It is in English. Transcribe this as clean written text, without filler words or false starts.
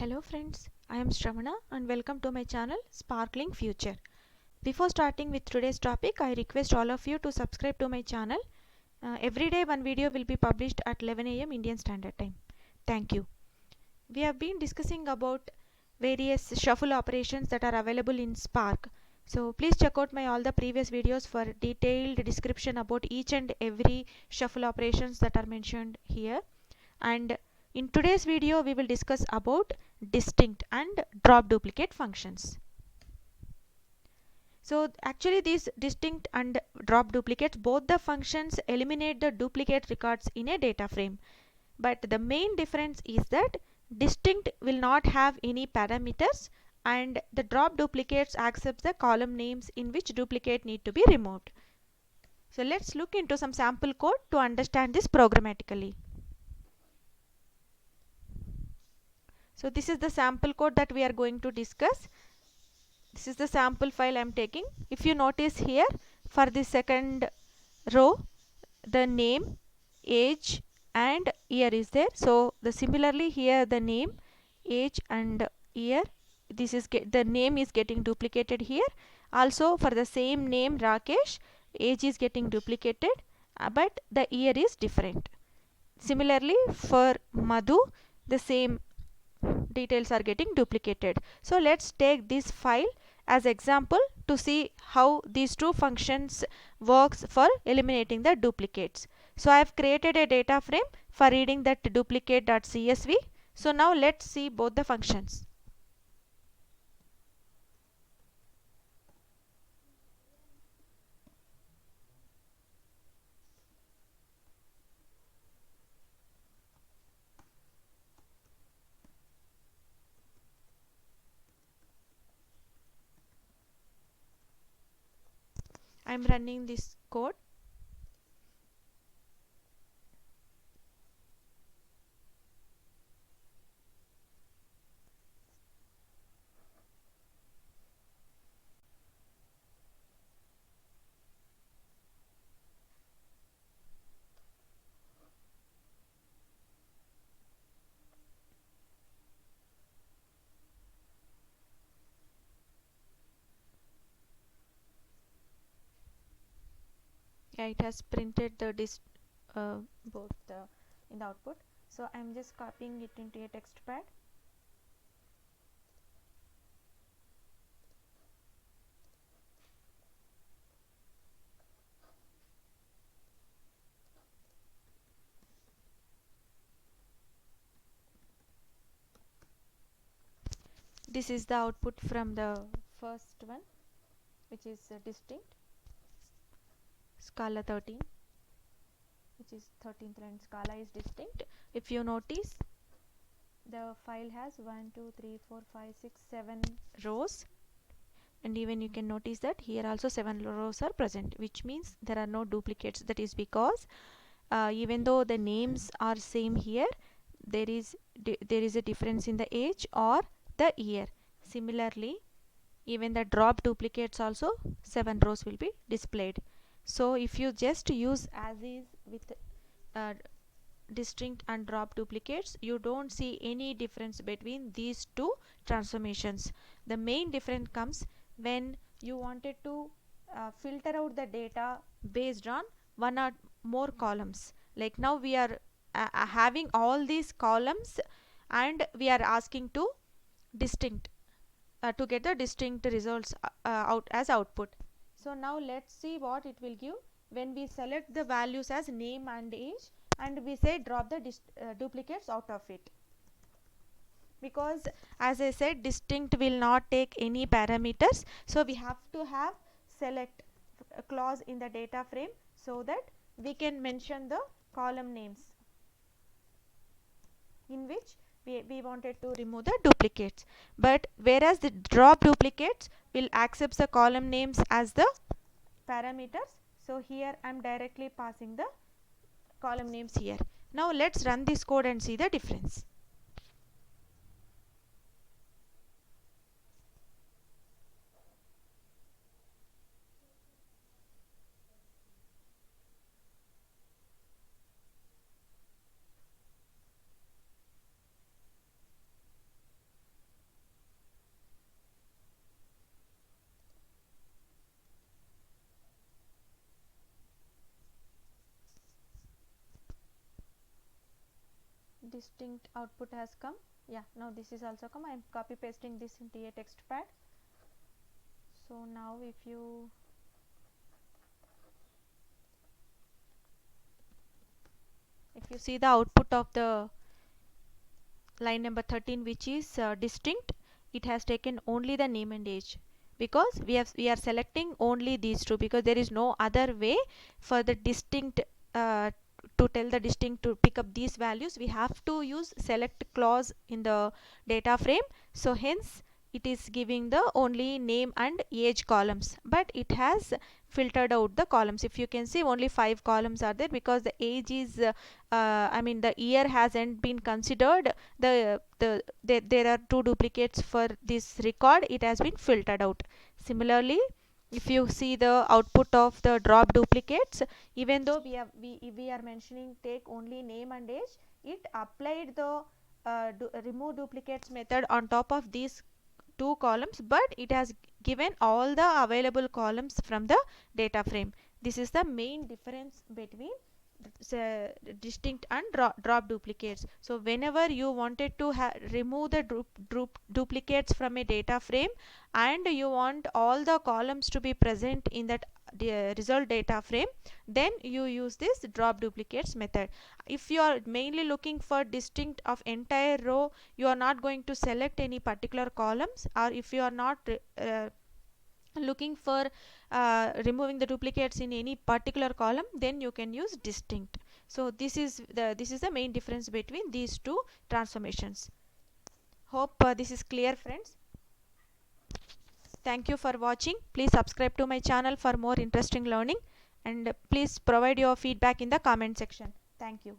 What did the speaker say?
Hello friends, I am Shravana and welcome to my channel Sparkling Future. Before starting with today's topic, I request all of you to subscribe to my channel. Every day one video will be published at 11 a.m. Indian Standard Time. Thank you. We have been discussing about various shuffle operations that are available in Spark. So please check out my all the previous videos for detailed description about each and every shuffle operations that are mentioned here. And in today's video we will discuss about distinct and drop duplicate functions. So actually these distinct and drop duplicates, both the functions eliminate the duplicate records in a data frame, but the main difference is that distinct will not have any parameters and the drop duplicates accepts the column names in which duplicate need to be removed. So let's look into some sample code to understand this programmatically. So this is the sample code that we are going to discuss. This is the sample file I am taking. If you notice here, for the second row, the name, age and year is there. So similarly here the name, age and year, this is the name is getting duplicated here. Also for the same name Rakesh, age is getting duplicated, but the year is different. Similarly for Madhu, the same details are getting duplicated. So let's take this file as example to see how these two functions works for eliminating the duplicates. So I have created a data frame for reading that duplicate.csv. So now let's see both the functions. I am running this code. Yeah, it has printed the both in the output. So I am just copying it into a text pad. This is the output from the first one, which is distinct scala 13, which is 13th line scala is distinct. If you notice, the file has 1 2 3 4 5 6 7 rows, and even you can notice that here also 7 rows are present, which means there are no duplicates. That is because even though the names are same here, there is a difference in the age or the year. Similarly, even the drop duplicates also 7 rows will be displayed. So if you just use as is with distinct and drop duplicates, you don't see any difference between these two transformations. The main difference comes when you wanted to filter out the data based on one or more columns. Like now we are having all these columns and we are asking to distinct to get the distinct results out as output. So now let's see what it will give when we select the values as name and age and we say drop the duplicates out of it, because as I said, distinct will not take any parameters. So we have to have select a clause in the data frame so that we can mention the column names in which we wanted to remove the duplicates. But whereas the drop duplicates will accept the column names as the parameters, so here I am directly passing the column names here. Now let's run this code and see the difference. distinct output has come. Yeah, now this is also come. I am copy pasting this into a text pad. So now if you see the output of the line number 13, which is distinct, it has taken only the name and age, because we are selecting only these two, because there is no other way for the distinct to tell the distinct to pick up these values. We have to use select clause in the data frame. So hence it is giving the only name and age columns, but it has filtered out the columns. If you can see, only 5 columns are there, because the age is I mean the year hasn't been considered. There are 2 duplicates for this record. It has been filtered out. Similarly, if you see the output of the drop duplicates, even though we are mentioning take only name and age, it applied the remove duplicates method on top of these 2 columns, but it has given all the available columns from the data frame. This is the main difference between distinct and drop duplicates. So whenever you wanted to remove the duplicates from a data frame, and you want all the columns to be present in that result data frame, then you use this drop duplicates method. If you are mainly looking for distinct of entire row, you are not going to select any particular columns, or if you are not looking for removing the duplicates in any particular column, then you can use distinct. So this is the main difference between these two transformations. Hope this is clear, friends. Thank you for watching. Please subscribe to my channel for more interesting learning, and please provide your feedback in the comment section. Thank you.